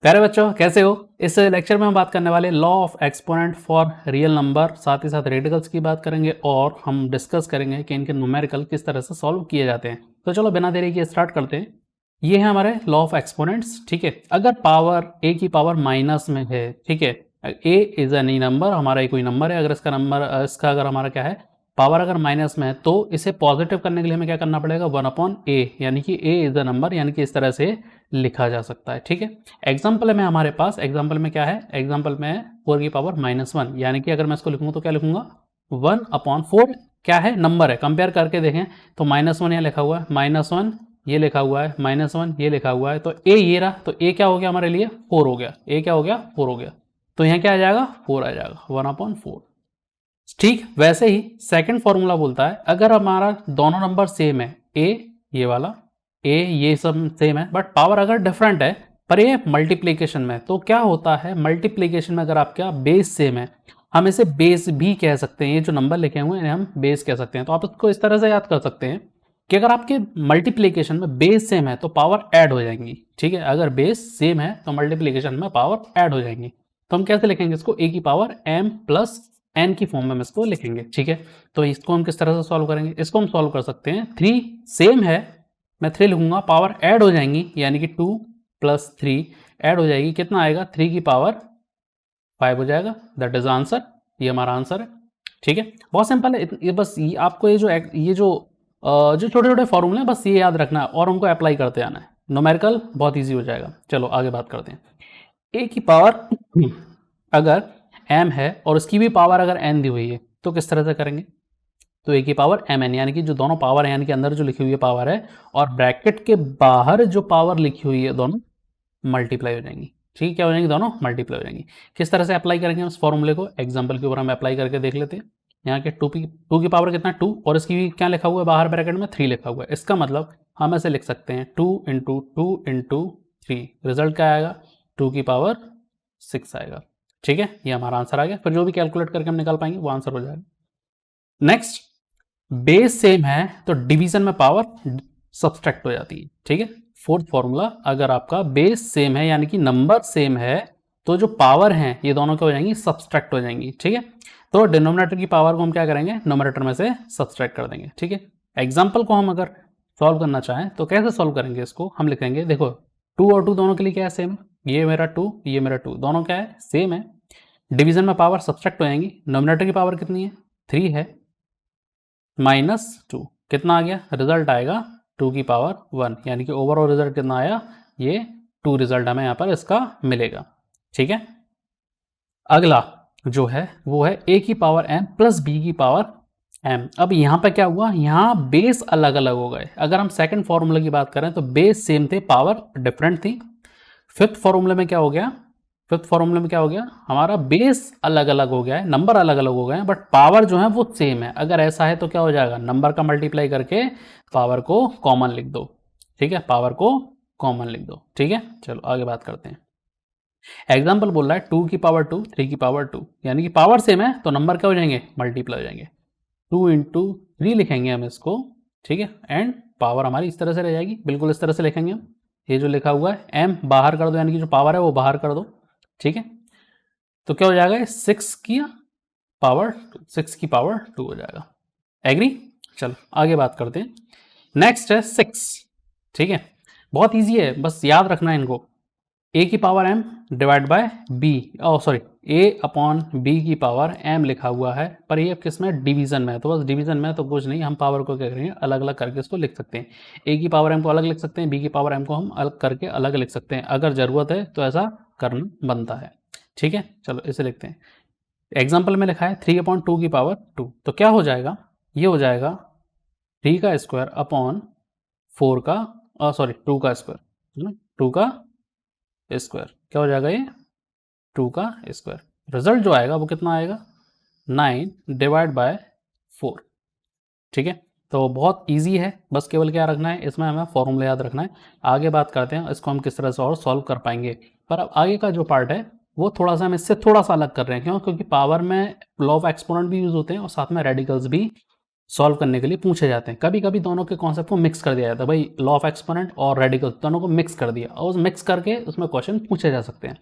प्यारे बच्चों कैसे हो। इस लेक्चर में हम बात करने वाले law of exponent for real number, साथ ही साथ रेडिकल्स की बात करेंगे और हम डिस्कस करेंगे कि इनके न्यूमेरिकल किस तरह से सॉल्व किए जाते हैं। तो चलो बिना देरी के स्टार्ट करते हैं। ये है हमारे लॉ ऑफ एक्सपोनेंट्स। ठीक है, अगर पावर ए की पावर माइनस में है, ठीक है, ए इज एनी नंबर, हमारा कोई नंबर है, अगर इसका नंबर इसका अगर हमारा क्या है पावर अगर माइनस में है तो इसे पॉजिटिव करने के लिए हमें क्या करना पड़ेगा, 1/a, यानी कि a इज द नंबर, यानी कि इस तरह से लिखा जा सकता है। ठीक है, एग्जाम्पल में हमारे पास, एग्जाम्पल में क्या है, एग्जाम्पल में 4 की पावर -1, यानी कि अगर मैं इसको लिखूंगा तो क्या लिखूंगा 1/4। क्या है, नंबर है, कंपेयर करके देखें तो -1 यहाँ लिखा हुआ है, -1 ये लिखा हुआ है, -1 ये लिखा हुआ है, तो ए ये रहा, तो ए क्या हो गया हमारे लिए 4 हो गया, ए क्या हो गया 4 हो गया, तो यहाँ क्या आ जाएगा 4 आ जाएगा, 1/4। ठीक वैसे ही सेकंड फॉर्मूला बोलता है अगर हमारा दोनों नंबर सेम है, ए ये वाला, ए ये सब सेम है, बट पावर अगर डिफरेंट है पर ये मल्टीप्लीकेशन में, तो क्या होता है मल्टीप्लीकेशन में अगर आपका बेस सेम है, हम इसे बेस भी कह सकते हैं, ये जो नंबर लिखे हुए हैं हम बेस कह सकते हैं। तो आप इसको इस तरह से याद कर सकते हैं कि अगर आपके मल्टीप्लीकेशन में बेस सेम है तो पावर ऐड हो जाएंगी। ठीक है, अगर बेस सेम है तो मल्टीप्लीकेशन में पावर ऐड हो जाएंगी। तो हम कैसे लिखेंगे इसको, ए की पावर m प्लस n की फॉर्म में हम इसको लिखेंगे। ठीक है, तो इसको हम किस तरह से सॉल्व करेंगे, इसको हम सॉल्व कर सकते हैं, 3 सेम है, मैं 3 लिखूंगा, पावर ऐड हो जाएंगी, यानी कि 2 + 3 ऐड हो जाएगी, कितना आएगा 3 की पावर 5 हो जाएगा। दैट इज आंसर, ये हमारा आंसर है। ठीक है, बहुत सिंपल है, ये बस ये आपको जो छोटे छोटे फॉर्मूले हैं बस ये याद रखना है और उनको अप्लाई करते आना है, न्यूमेरिकल बहुत ईजी हो जाएगा। चलो आगे बात करते हैं। ए की पावर अगर m है और उसकी भी पावर अगर n दी हुई है तो किस तरह से करेंगे, तो ए की पावर mn, यानी कि जो दोनों पावर है, यानी कि अंदर जो लिखी हुई है पावर है और ब्रैकेट के बाहर जो पावर लिखी हुई है दोनों मल्टीप्लाई हो जाएंगी। ठीक है, क्या हो जाएंगी, दोनों मल्टीप्लाई हो जाएंगी। किस तरह से अप्लाई करेंगे हम इस फॉर्मूले को, एग्जाम्पल के ऊपर हम अप्लाई करके देख लेते हैं। यहाँ के 2 की पावर कितना 2 और इसकी भी क्या लिखा हुआ है बाहर ब्रैकेट में 3 लिखा हुआ है, इसका मतलब हम ऐसे लिख सकते हैं 2 × 2 × 3, रिजल्ट क्या आएगा 2 की पावर 6 आएगा। ठीक है, ये हमारा आंसर आ गया, फिर जो भी कैलकुलेट करके हम निकाल पाएंगे वो आंसर हो जाएगा। नेक्स्ट, बेस सेम है तो डिवीजन में पावर सब्सट्रैक्ट हो जाती है। ठीक है, फोर्थ फॉर्मूला, अगर आपका बेस सेम है यानी कि नंबर सेम है तो जो पावर है ये दोनों क्या हो जाएंगी, सब्सट्रैक्ट हो जाएंगी। ठीक है, तो डिनोमिनेटर की पावर को हम क्या करेंगे, नोमिनेटर में से सब्सट्रैक्ट कर देंगे। ठीक है, एग्जाम्पल को हम अगर सॉल्व करना चाहें तो कैसे सॉल्व करेंगे इसको, हम लिखेंगे, देखो 2 और 2 दोनों के लिए क्या है सेम, ये मेरा 2 ये मेरा 2, दोनों क्या है सेम है, डिवीजन में पावर सब्सट्रैक्ट हो जाएंगी, नोमिनेटर की पावर कितनी है 3 है, -2 कितना आ गया, रिजल्ट आएगा 2 की पावर 1, यानी कि ओवरऑल रिजल्ट कितना आया, ये 2 रिजल्ट हमें यहाँ पर इसका मिलेगा। ठीक है, अगला जो है वो है a की पावर m प्लस b की पावर m। अब यहाँ पे क्या हुआ, यहाँ बेस अलग अलग हो गए। अगर हम सेकंड फॉर्मूला की बात करें तो बेस सेम थे, पावर डिफरेंट थी। फिफ्थ फॉर्मूले में क्या हो गया, फिफ्थ फॉर्मूले में क्या हो गया, हमारा बेस अलग अलग हो गया है, नंबर अलग अलग हो गए हैं, बट पावर जो है वो सेम है। अगर ऐसा है तो क्या हो जाएगा, नंबर का मल्टीप्लाई करके पावर को कॉमन लिख दो। ठीक है, पावर को कॉमन लिख दो। ठीक है, चलो आगे बात करते हैं। एग्जाम्पल बोल रहा है 2 की पावर 2 3 की पावर 2, यानी कि पावर सेम है तो नंबर क्या हो जाएंगे, मल्टीप्लाई हो जाएंगे, 2 × 3 लिखेंगे हम इसको। ठीक है, एंड पावर हमारी इस तरह से रह जाएगी, बिल्कुल इस तरह से लिखेंगे हम, ये जो लिखा हुआ है m बाहर कर दो, यानी कि जो पावर है वो बाहर कर दो। ठीक है, तो क्या हो जाएगा, 6 की पावर 6 की पावर 2 हो जाएगा। एग्री, चलो आगे बात करते हैं। नेक्स्ट है 6। ठीक है, बहुत इजी है, बस याद रखना है इनको, a की power m divide by b, sorry a/b की पावर m लिखा हुआ है, पर ये किस में, डिवीजन में है, तो बस डिवीजन में है तो कुछ नहीं, हम पावर को क्या करेंगे अलग अलग करके इसको लिख सकते हैं। a की पावर m को अलग लिख सकते हैं, b की पावर m को हम अलग करके अलग लिख सकते हैं, अगर ज़रूरत है तो ऐसा करना बनता है। ठीक है, चलो इसे लिखते हैं। एग्जाम्पल में लिखा है 3/2 की पावर 2, तो क्या हो जाएगा, ये हो जाएगा 3 का स्क्वायर अपॉन 4 का सॉरी 2 का स्क्वायर, 2 का स्क्वायर क्या हो जाएगा, ये 2 का स्क्वायर, रिजल्ट जो आएगा वो कितना आएगा 9 डिवाइड बाय 4। ठीक है, तो बहुत इजी है, बस केवल क्या रखना है इसमें, हमें फॉर्मूला याद रखना है। आगे बात करते हैं इसको हम किस तरह से और सॉल्व कर पाएंगे, पर अब आगे का जो पार्ट है वो थोड़ा सा हम इससे थोड़ा सा अलग कर रहे हैं, क्यों, क्योंकि पावर में लॉ ऑफ एक्सपोनेंट भी यूज होते हैं और साथ में रेडिकल्स भी सॉल्व करने के लिए पूछे जाते हैं। कभी कभी दोनों के कॉन्सेप्ट को मिक्स कर दिया जाता है, भाई लॉ ऑफ एक्सपोनेंट और रेडिकल्स दोनों को मिक्स कर दिया और उस मिक्स करके उसमें क्वेश्चन पूछे जा सकते हैं।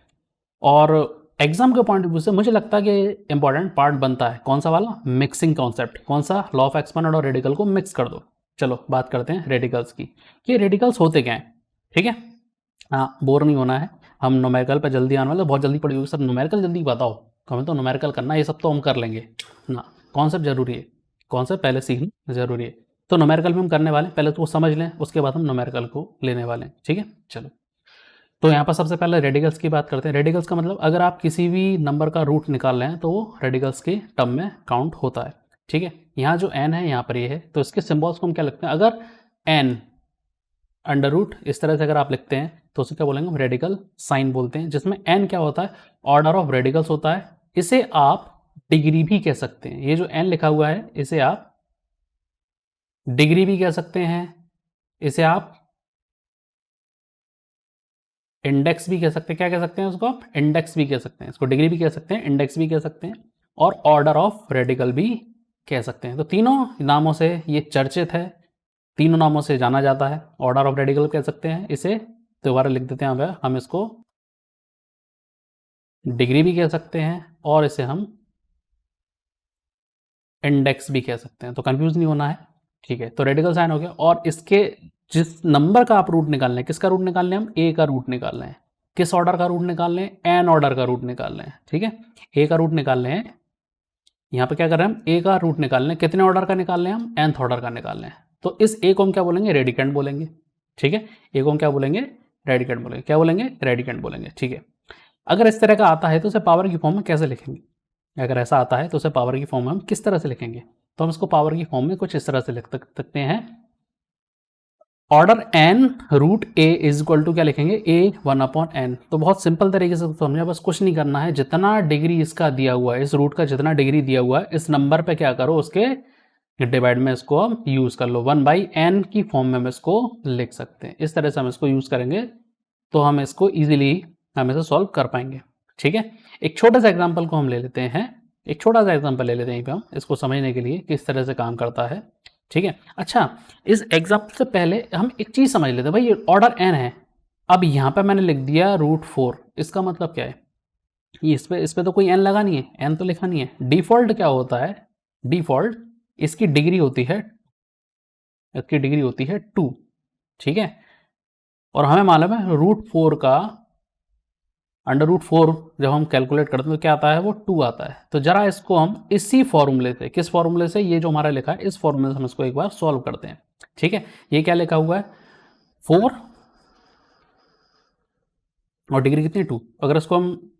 और एग्जाम के पॉइंट ऑफ व्यू से मुझे लगता है कि इंपॉर्टेंट पार्ट बनता है कौन सा वाला, मिक्सिंग कॉन्सेप्ट। कौन सा, लॉ ऑफ एक्सपोनेंट और रेडिकल को मिक्स कर दो। चलो बात करते हैं रेडिकल्स की कि रेडिकल्स होते क्या हैं। ठीक है, हाँ बोर नहीं होना है, हम न्यूमेरिकल पे जल्दी आने वाले, बहुत जल्दी पढ़ी होगी सब न्यूमेरिकल, जल्दी बताओ तो हमें तो न्यूमेरिकल करना है, ये सब तो हम कर लेंगे ना। कॉन्सेप्ट जरूरी है, कॉन्सेप्ट पहले सीखना जरूरी है। तो न्यूमेरिकल भी हम करने वाले हैं, पहले तो वो समझ लें, उसके बाद हम न्यूमेरिकल को लेने वाले हैं। ठीक है चलो, तो यहाँ पर सबसे पहले रेडिकल्स की बात करते हैं। रेडिकल्स का मतलब अगर आप किसी भी नंबर का रूट निकाल रहे हैं तो वो रेडिकल्स के टर्म में काउंट होता है। ठीक है, यहाँ जो n है यहाँ पर ये है, तो इसके सिंबल्स को हम क्या लिखते हैं, अगर n अंडर रूट इस तरह से अगर आप लिखते हैं तो उसे क्या बोलेंगे, हम रेडिकल साइन बोलते हैं, जिसमें n क्या होता है, ऑर्डर ऑफ रेडिकल्स होता है। इसे आप डिग्री भी कह सकते हैं, ये जो n लिखा हुआ है इसे आप डिग्री भी कह सकते हैं, इसे आप इंडेक्स भी कह सकते हैं। क्या कह सकते हैं उसको, आप इंडेक्स भी कह सकते हैं, इसको डिग्री भी कह सकते हैं, इंडेक्स भी कह सकते हैं, और ऑर्डर ऑफ रेडिकल भी कह सकते हैं। तो तीनों नामों से ये चर्चित है, तीनों नामों से जाना जाता है। ऑर्डर ऑफ रेडिकल कह सकते हैं, इसे दोबारा लिख देते हैं हम इसको डिग्री भी कह सकते हैं, और इसे हम इंडेक्स भी कह सकते हैं। तो कंफ्यूज नहीं होना है। ठीक है, तो रेडिकल साइन हो गया, और इसके जिस नंबर का आप रूट निकाल रहे हैं, किसका रूट निकाल रहे हैं, हम ए का रूट निकाल रहे हैं। किस ऑर्डर का रूट निकाल रहे हैं, एन ऑर्डर का रूट निकाल रहे हैं। ठीक है, ए का रूट निकाल रहे हैं, यहाँ पे क्या कर रहे हैं, हम ए का रूट निकाल रहे हैं, कितने ऑर्डर का निकाल रहे हैं, हम nth ऑर्डर का निकाल रहे हैं। तो इस ए को हम क्या बोलेंगे, रेडिकेंड बोलेंगे। ठीक है, ए को हम क्या बोलेंगे, रेडिकेंड बोलेंगे। क्या बोलेंगे, रेडिकेंड बोलेंगे। ठीक है, अगर इस तरह का आता है तो उसे पावर की फॉर्म में कैसे लिखेंगे, अगर ऐसा आता है तो उसे पावर की फॉर्म में हम किस तरह से लिखेंगे, तो हम इसको पावर की फॉर्म में कुछ इस तरह से लिख सकते हैं, order n root a is equal to क्या लिखेंगे, a 1/n। तो बहुत सिंपल तरीके से समझे, बस कुछ नहीं करना है, जितना डिग्री इसका दिया हुआ है, इस रूट का जितना डिग्री दिया हुआ है, इस नंबर पे क्या करो, उसके डिवाइड में इसको हम यूज कर लो, 1/n की फॉर्म में हम इसको लिख सकते हैं। इस तरह से हम इसको यूज करेंगे तो हम इसको ईजिली हम इसे सॉल्व कर पाएंगे। ठीक है, एक छोटा सा एग्जाम्पल को हम ले लेते हैं, एक छोटा सा एग्जाम्पल ले लेते हैं हम इसको समझने के लिए किस तरह से काम करता है। ठीक है, अच्छा इस एग्जाम्पल से पहले हम एक चीज़ समझ लेते हैं, भाई ये ऑर्डर n है, अब यहाँ पे मैंने लिख दिया √4, इसका मतलब क्या है, ये इस पे तो कोई n लगा नहीं है, n तो लिखा नहीं है। डिफॉल्ट क्या होता है, डिफॉल्ट इसकी डिग्री होती है, इसकी डिग्री होती है 2। ठीक है, और हमें मालूम है √4 का अंडर रूट 4 जब हम कैलकुलेट करते हैं तो क्या आता है, वो 2 आता है। तो जरा इसको हम इसी फॉर्मूले से, किस फॉर्मूले से, ये जो हमारा लिखा है इस फॉर्मूले से हम इसको एक बार सॉल्व करते हैं। ठीक है, ये क्या लिखा हुआ है, 4 और डिग्री कितनी 2, अगर इसको हम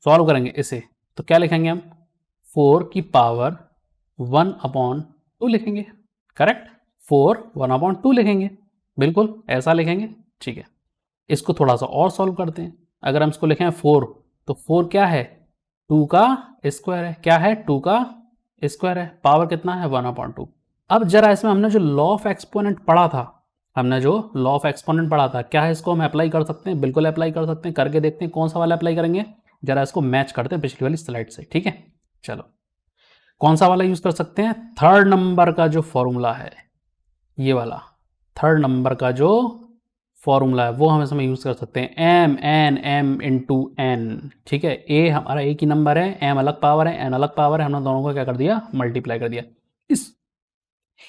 सॉल्व करेंगे इसे तो क्या लिखेंगे हम, 4 की पावर 1/2 लिखेंगे। करेक्ट, 4 1/2 लिखेंगे, बिल्कुल ऐसा लिखेंगे। ठीक है, इसको थोड़ा सा और सॉल्व करते हैं। अगर हम इसको लिखें 4, तो 4 क्या है, 2 का स्क्वायर है। क्या है, 2 का स्क्वायर है। पावर कितना है, 1/2। अब जरा इसमें हमने जो लॉ ऑफ एक्सपोनेंट पढ़ा था, हमने जो लॉ ऑफ एक्सपोनेंट पढ़ा था, क्या है, इसको हम अप्लाई कर सकते हैं, बिल्कुल अप्लाई कर सकते हैं। करके देखते हैं कौन सा वाला अप्लाई करेंगे, जरा इसको मैच करते हैं पिछली वाली स्लाइड से। ठीक है, चलो कौन सा वाला यूज कर सकते हैं, थर्ड नंबर का जो फॉर्मूला है, ये वाला थर्ड नंबर का जो फॉर्मूला है वो हम इसमें यूज कर सकते हैं, M N M into N. ठीक है, ए हमारा एक ही नंबर है, एम अलग पावर है, एन अलग पावर है, हमने दोनों को क्या कर दिया, मल्टीप्लाई कर दिया।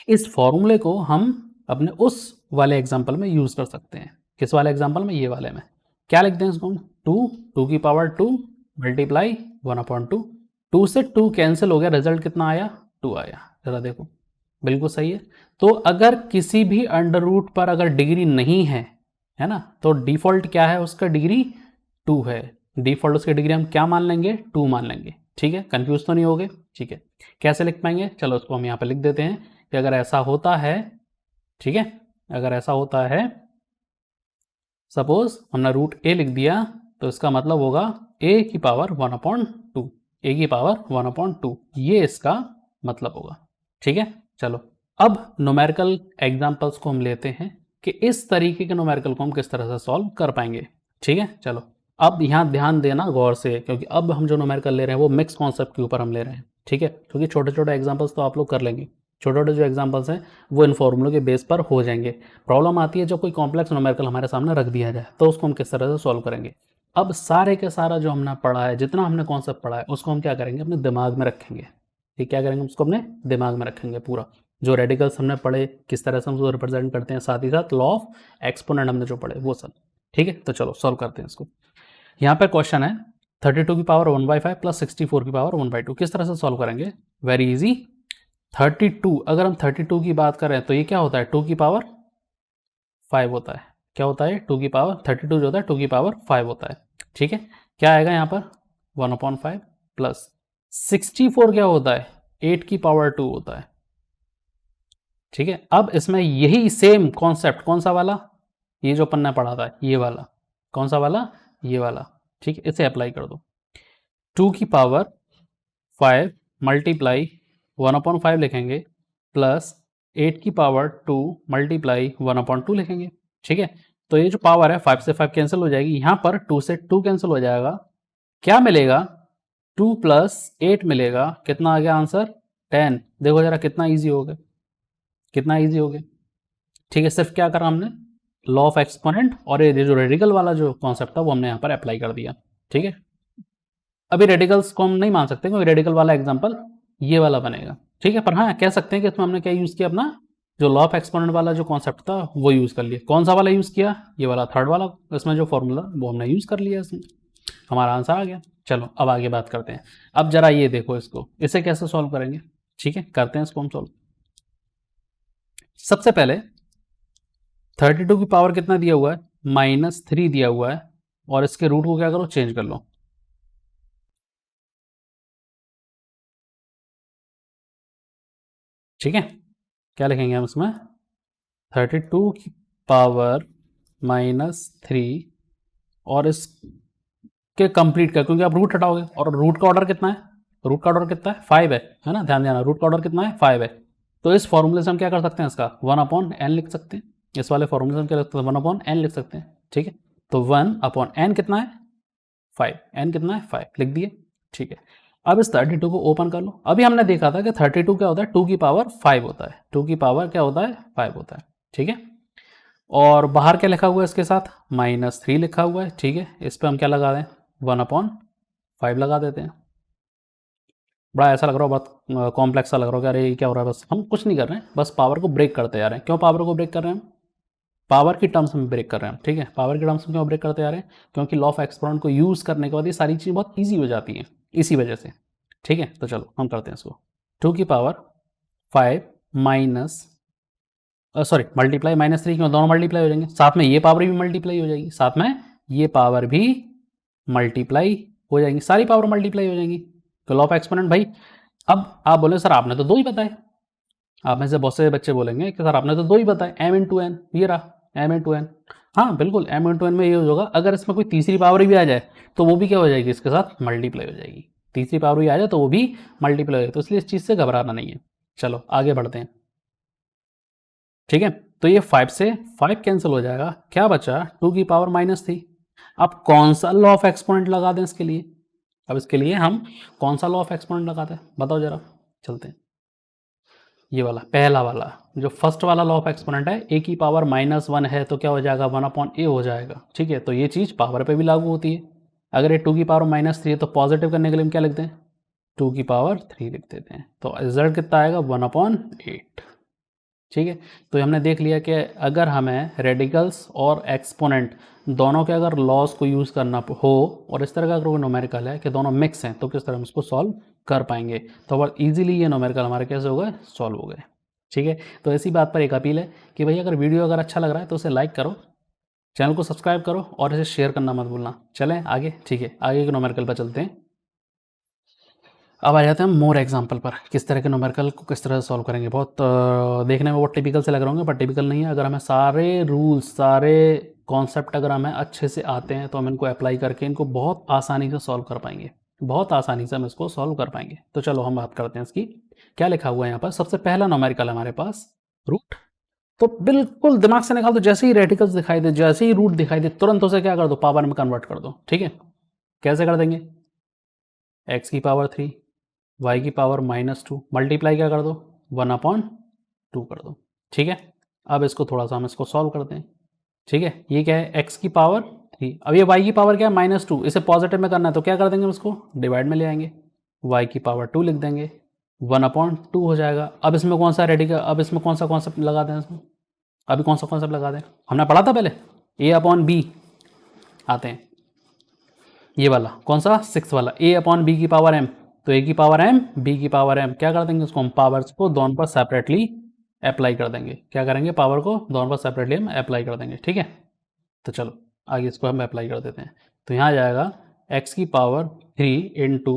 इस फॉर्मूले को हम अपने उस वाले एग्जाम्पल में यूज कर सकते हैं। किस वाले एग्जाम्पल में, ये वाले में। क्या लिखते हैं इसको हम, 2 की पावर 2 मल्टीप्लाई 1/2। 2 से 2 कैंसिल हो गया, रिजल्ट कितना आया, 2 आया। जरा देखो, बिल्कुल सही है। तो अगर किसी भी अंडर रूट पर अगर डिग्री नहीं है ना, तो डिफॉल्ट क्या है उसका, डिग्री 2 है। डिफॉल्ट उसकी डिग्री हम क्या मान लेंगे, 2 मान लेंगे। ठीक है, कंफ्यूज तो नहीं हो गए। ठीक है, कैसे लिख पाएंगे, चलो उसको हम यहाँ पे लिख देते हैं कि अगर ऐसा होता है, ठीक है, अगर ऐसा होता है, सपोज हमने √a लिख दिया, तो इसका मतलब होगा a की पावर 1/2, a की पावर 1/2, ये इसका मतलब होगा। ठीक है, चलो अब न्यूमेरिकल एग्जांपल्स को हम लेते हैं कि इस तरीके के न्यूमेरिकल को हम किस तरह से सॉल्व कर पाएंगे। ठीक है, चलो अब यहाँ ध्यान देना गौर से, क्योंकि अब हम जो न्यूमेरिकल ले रहे हैं वो मिक्स कॉन्सेप्ट के ऊपर हम ले रहे हैं। ठीक है, क्योंकि छोटे छोटे एग्जांपल्स तो आप लोग कर लेंगे, छोटे छोटे जो एग्जांपल्स हैं वो इन फॉर्मूलों के बेस पर हो जाएंगे। प्रॉब्लम आती है जब कोई कॉम्प्लेक्स न्यूमेरिकल हमारे सामने रख दिया जाए, तो उसको हम किस तरह से सॉल्व करेंगे। अब सारे के सारा जो हमने पढ़ा है, जितना हमने कॉन्सेप्ट पढ़ा है, उसको हम क्या करेंगे, अपने दिमाग में रखेंगे। ठीक, क्या करेंगे, उसको अपने दिमाग में रखेंगे पूरा। जो रेडिकल्स हमने पढ़े, किस तरह से हम उसको रिप्रेजेंट करते हैं, साथ ही साथ लॉ ऑफ एक्सपोनेंट हमने जो पढ़े वो सब। ठीक है, तो चलो सॉल्व करते हैं इसको। यहाँ पर क्वेश्चन है 32 की पावर 1/5 प्लस 64 की पावर 1/2, किस तरह से सॉल्व करेंगे। Very easy. 32, अगर हम 32 की बात करें तो ये क्या होता है, 2 की पावर 5 होता है। क्या होता है, 2 की पावर 32 जो होता है 2 की पावर 5 होता है। ठीक है, क्या आएगा यहाँ पर 1/5 प्लस 64 क्या होता है, 8 की पावर 2 होता है। ठीक है, अब इसमें यही सेम कॉन्सेप्ट, कौन सा वाला, ये जो अपन ने पढ़ा था, ये वाला, कौन सा वाला, ये वाला। ठीक है, इसे अप्लाई कर दो। 2 की पावर 5 मल्टीप्लाई 1/5 लिखेंगे प्लस 8 की पावर 2 मल्टीप्लाई 1/2 लिखेंगे। ठीक है, तो ये जो पावर है 5 से 5 कैंसिल हो जाएगी, यहाँ पर 2 से 2 कैंसिल हो जाएगा, क्या मिलेगा, 2 प्लस 8 मिलेगा, कितना आ गया आंसर 10। देखो जरा कितना ईजी हो गया, कितना ईजी हो गया। ठीक है, सिर्फ क्या करा हमने, लॉ ऑफ एक्सपोनेंट और ये जो रेडिकल वाला जो कॉन्सेप्ट था वो हमने यहाँ पर अप्लाई कर दिया। ठीक है, अभी रेडिकल्स को हम नहीं मान सकते क्योंकि रेडिकल वाला एग्जांपल ये वाला बनेगा। ठीक है, पर हाँ कह सकते हैं कि इसमें हमने क्या यूज़ किया, अपना जो लॉ ऑफ एक्सपोनेंट वाला जो कॉन्सेप्ट था वो यूज़ कर लिया। कौन सा वाला यूज़ किया, ये वाला थर्ड वाला, इसमें जो फॉर्मूला वो हमने यूज़ कर लिया, इसमें हमारा आंसर आ गया। चलो अब आगे बात करते हैं। अब जरा ये देखो इसको, इसे कैसे सॉल्व करेंगे। ठीक है, करते हैं इसको हम सॉल्व। सबसे पहले 32 की पावर कितना दिया हुआ है, -3 दिया हुआ है, और इसके रूट को क्या करो, चेंज कर लो। ठीक है, क्या लिखेंगे हम इसमें, 32 की पावर -3 और इसके कंप्लीट कर, क्योंकि आप रूट हटाओगे, और रूट का ऑर्डर कितना है, रूट का ऑर्डर कितना है 5 है ना, ध्यान देना, रूट का ऑर्डर कितना है 5 है। तो इस फॉर्मूले से हम क्या कर सकते हैं, इसका 1/n लिख सकते हैं। इस वाले फॉर्मूले से हम क्या लिख सकते हैं, 1/n लिख सकते हैं। ठीक है, तो 1/n कितना है 5, n कितना है 5 लिख दिए। ठीक है, अब इस 32 को ओपन कर लो। अभी हमने देखा था कि 32 क्या होता है, 2 की पावर 5 होता है, 2 की पावर क्या होता है 5 होता है। ठीक है, और बाहर क्या लिखा हुआ है इसके साथ, -3 लिखा हुआ है। ठीक है, इस पर हम क्या लगा दें, 1/5 लगा देते हैं। बड़ा ऐसा लग रहा हो, बहुत कॉम्प्लेक्स सा लग रहा हो कि अरे ये क्या हो रहा है, बस हम कुछ नहीं कर रहे हैं, बस पावर को ब्रेक करते जा रहे हैं। क्यों पावर को ब्रेक कर रहे हैं, पावर की टर्म्स में ब्रेक कर रहे हैं। ठीक है, पावर की टर्म्स में क्यों ब्रेक करते जा रहे हैं, क्योंकि लॉ ऑफ एक्सपोनेंट को यूज़ करने के बाद ये सारी चीज़ बहुत ईजी हो जाती हैं, इसी वजह से। ठीक है, तो चलो हम करते हैं इसको। 2 की पावर 5 माइनस सॉरी मल्टीप्लाई -3 क्यों, दोनों मल्टीप्लाई हो जाएंगे, साथ में ये पावर भी मल्टीप्लाई हो जाएगी, साथ में ये पावर भी मल्टीप्लाई हो जाएंगी, सारी पावर मल्टीप्लाई हो जाएंगी। तो लॉ ऑफ एक्सपोनेंट भाई, अब आप बोले सर आपने तो 2 ही बताए, आप में से बहुत से बच्चे बोलेंगे कि सर आपने तो 2 ही बताए, m×n, ये रहा m×n। हाँ बिल्कुल, m×n में ये होगा, अगर इसमें कोई तीसरी पावर भी आ जाए तो वो भी क्या हो जाएगी, इसके साथ मल्टीप्लाई हो जाएगी। तीसरी पावर भी आ जाए तो वो भी मल्टीप्लाई हो जाएगी, तो इसलिए इस चीज़ से घबराना नहीं है। चलो आगे बढ़ते हैं। ठीक है, तो ये 5 से 5 कैंसिल हो जाएगा, क्या बचा 2 की पावर -3। अब कौन सा लॉ ऑफ एक्सपोनेंट लगा दें इसके लिए, अब इसके लिए हम कौन सा लॉ ऑफ एक्सपोनेंट लगाते हैं बताओ जरा, चलते हैं। ये वाला पहला वाला, जो फर्स्ट वाला लॉ ऑफ एक्सपोनेंट है, a की पावर -1 है तो क्या हो जाएगा 1/a हो जाएगा। ठीक है, तो ये चीज़ पावर पे भी लागू होती है। अगर ये 2 की पावर -3 है तो पॉजिटिव करने के लिए हम क्या लिखते हैं, 2 की पावर 3 लिख देते हैं, तो रिजल्ट कितना आएगा 1/8। ठीक है, तो हमने देख लिया कि अगर हमें रेडिकल्स और एक्सपोनेंट दोनों के अगर लॉस को यूज़ करना हो, और इस तरह का अगर कोई न्यूमेरिकल है कि दोनों मिक्स हैं, तो किस तरह हम इसको सॉल्व कर पाएंगे। तो बहुत ईजिली ये न्यूमेरिकल हमारे कैसे हो गए, सॉल्व हो गए। ठीक है, तो इसी बात पर एक अपील है कि भाई अगर वीडियो अगर अच्छा लग रहा है तो उसे लाइक करो, चैनल को सब्सक्राइब करो और इसे शेयर करना मत भूलना। चलें आगे। ठीक है, आगे के न्यूमेरिकल पर चलते हैं। अब आ जाते हैं मोर एग्जाम्पल पर, किस तरह के न्यूमेरिकल को किस तरह से सॉल्व करेंगे। बहुत देखने में बहुत टिपिकल से लग रहे होंगे, पर टिपिकल नहीं है। अगर हमें सारे रूल्स, सारे कॉन्सेप्ट अगर हमें अच्छे से आते हैं तो हम इनको अप्लाई करके इनको बहुत आसानी से सॉल्व कर पाएंगे, बहुत आसानी से हम इसको सॉल्व कर पाएंगे। तो चलो हम बात करते हैं इसकी। क्या लिखा हुआ है यहाँ पर, सबसे पहला न्यूमेरिकल हमारे पास रूट, तो बिल्कुल दिमाग से निकाल दो, जैसे ही रेडिकल्स दिखाई दे, जैसे ही रूट दिखाई दे, तुरंत उसे क्या कर दो, पावर में कन्वर्ट कर दो। ठीक है, कैसे कर देंगे, x की पावर 3 y की पावर -2 मल्टीप्लाई क्या कर दो, 1/2 कर दो। ठीक है, अब इसको थोड़ा सा हम इसको सॉल्व करते हैं। ठीक है, ये क्या है, x की पावर 3। अब ये y की पावर क्या है, -2। इसे पॉजिटिव में करना है तो क्या कर देंगे, हम इसको डिवाइड में ले आएंगे, y की पावर 2 लिख देंगे, 1/2 हो जाएगा। अब इसमें कौन सा रेडिकल, अब इसमें कौन सा कॉन्सेप्ट लगा दें, इसमें अभी कौन सा कॉन्सेप्ट लगा दें, हमने पढ़ा था पहले a/b आते हैं, ये वाला कौन सा 6 वाला, a/b की पावर m, तो a की पावर m b की पावर m, क्या कर देंगे उसको हम पावर्स को दोनों पर सेपरेटली अप्लाई कर देंगे। क्या करेंगे, पावर को दोनों पर सेपरेटली हम अप्लाई कर देंगे। ठीक है, तो चलो आगे इसको हम अप्लाई कर देते हैं। तो यहाँ आ जाएगा x की पावर 3 इंटू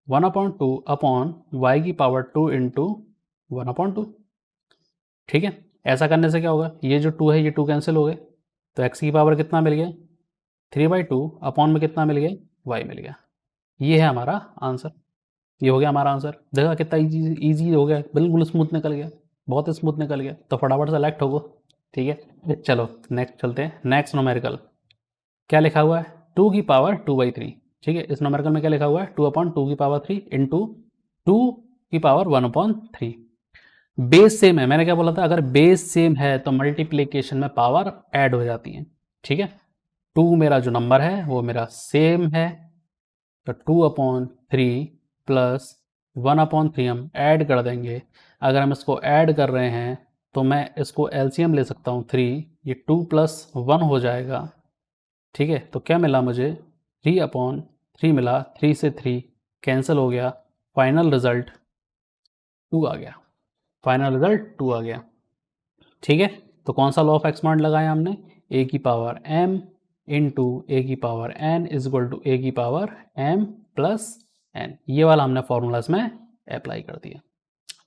1/2 अपॉन y की पावर 2 इंटू 1/2। ठीक है, ऐसा करने से क्या होगा, ये जो 2 है ये 2 कैंसिल हो गए, तो x की पावर कितना मिल गया, 3/2 अपॉन में कितना मिल गया, y मिल गया। ये है हमारा आंसर, ये हो गया हमारा आंसर। देखा कितना इजी हो गया, बिल्कुल स्मूथ निकल गया, बहुत स्मूथ निकल गया। तो फटाफट सेलेक्ट होगो। ठीक है, चलो नेक्स्ट चलते हैं। नेक्स्ट नोमेरिकल क्या लिखा हुआ है, 2 की पावर 2/3। ठीक है, इस नोमेरिकल में क्या लिखा हुआ है, 2/2 की पावर 3 इंटू 2 की पावर 1/3। बेस सेम है, मैंने क्या बोला था, अगर बेस सेम है तो मल्टीप्लीकेशन में पावर ऐड हो जाती है। ठीक है, 2 मेरा जो नंबर है वो मेरा सेम है, तो 2/3 प्लस 1/3 हम ऐड कर देंगे। अगर हम इसको ऐड कर रहे हैं तो मैं इसको एलसीएम ले सकता हूँ 3, ये 2 + 1 हो जाएगा। ठीक है, तो क्या मिला मुझे, 3/3 मिला, 3 से 3 कैंसिल हो गया, फाइनल रिजल्ट 2 आ गया, फाइनल रिजल्ट 2 आ गया। ठीक है, तो कौन सा लॉ ऑफ एक्सपोनेंट लगाया हमने, a की पावर m इंटू a की power n is equal to a की पावर m प्लस n, ये वाला हमने फॉर्मूला इसमें अप्लाई कर दिया।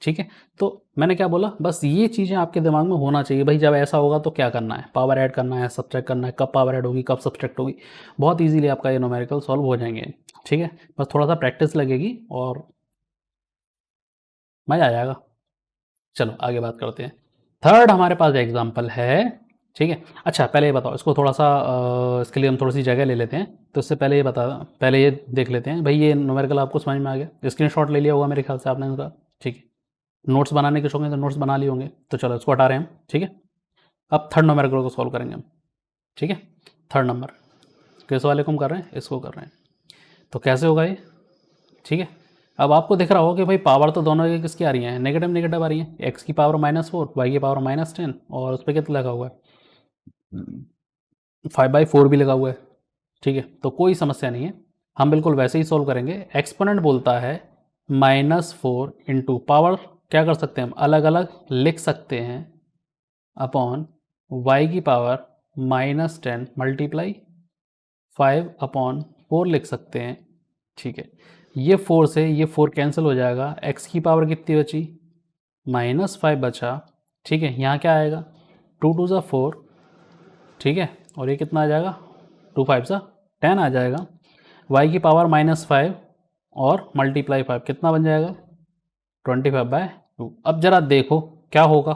ठीक है, तो मैंने क्या बोला, बस ये चीज़ें आपके दिमाग में होना चाहिए भाई, जब ऐसा होगा तो क्या करना है, पावर ऐड करना है, सब्ट्रैक्ट करना है, कब पावर ऐड होगी कब सब्ट्रैक्ट होगी, बहुत इजीली आपका ये न्यूमेरिकल सॉल्व हो जाएंगे। ठीक है, बस थोड़ा सा प्रैक्टिस लगेगी और मज़ा आ जाएगा। चलो आगे बात करते हैं। थर्ड हमारे पास एग्जाम्पल है। ठीक है, अच्छा पहले ये बताओ, इसको थोड़ा सा इसके लिए हम थोड़ी सी जगह ले लेते हैं, तो इससे पहले ये बता, पहले ये देख लेते हैं भाई, ये न्यूमेरिकल आपको समझ में आ गया, स्क्रीनशॉट ले लिया होगा मेरे ख्याल से आपने उसका। ठीक है, नोट्स बनाने के शौक हैं तो नोट्स बना लिए होंगे, तो चलो इसको हटा रहे हैं हम। ठीक है, अब थर्ड न्यूमेरिकल को सॉल्व करेंगे हम। ठीक है, थर्ड नंबर किस वाले को हम कर रहे हैं, इसको कर रहे हैं, तो कैसे होगा ये। ठीक है, अब आपको दिख रहा होगा कि भाई पावर तो दोनों की किसकी आ रही है, नेगेटिव नेगेटिव आ रही है, x की पावर -4 y की पावर -10 और उस पर कितना लगा हुआ है, 5/4 भी लगा हुआ है। ठीक है, तो कोई समस्या नहीं है, हम बिल्कुल वैसे ही सॉल्व करेंगे। एक्सपोनेंट बोलता है -4 इंटू पावर, क्या कर सकते हैं हम, अलग अलग लिख सकते हैं, अपॉन y की पावर -10 मल्टीप्लाई 5/4 लिख सकते हैं। ठीक है, ये 4 से ये 4 कैंसिल हो जाएगा, x की पावर कितनी बची, -5 बचा। ठीक है, यहाँ क्या आएगा, 2 2 = 4। ठीक है, और ये कितना आ जाएगा, 2 5 = 10 आ जाएगा। y की पावर -5 और मल्टीप्लाई 5 कितना बन जाएगा, 25/2। अब जरा देखो क्या होगा,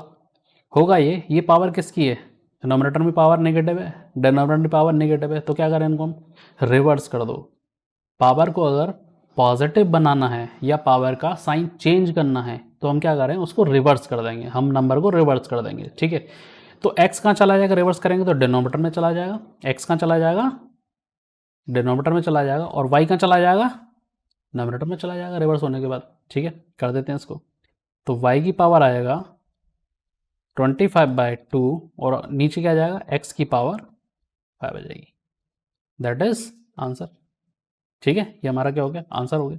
होगा ये पावर किसकी है, डिनोमिनेटर में पावर नेगेटिव है, डिनोमिनेटर में पावर नेगेटिव है, तो क्या करें इनको हम रिवर्स कर दो। पावर को अगर पॉजिटिव बनाना है या पावर का साइन चेंज करना है तो हम क्या करें, उसको रिवर्स कर देंगे, हम नंबर को रिवर्स कर देंगे। ठीक है, तो x कहाँ चला जाएगा, रिवर्स करेंगे तो डिनोमिनेटर में चला जाएगा, x कहाँ चला जाएगा, डिनोमिनेटर में चला जाएगा, और y कहाँ चला जाएगा, डिनोमिनेटर में चला जाएगा रिवर्स होने के बाद। ठीक है, कर देते हैं इसको, तो y की पावर आएगा 25/2 और नीचे क्या जाएगा, x की पावर 5 आ जाएगी, दैट इज आंसर। ठीक है, ये हमारा क्या हो गया, आंसर हो गया।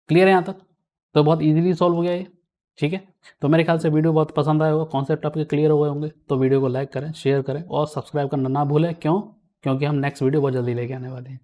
क्लियर है यहाँ तक, तो बहुत इजीली सॉल्व हो गया ये। ठीक है, तो मेरे ख्याल से वीडियो बहुत पसंद आया होगा, कॉन्सेप्ट आपके क्लियर हो गए होंगे, तो वीडियो को लाइक करें, शेयर करें और सब्सक्राइब करना ना भूलें। क्यों, क्योंकि हम नेक्स्ट वीडियो बहुत जल्दी लेके आने वाले हैं।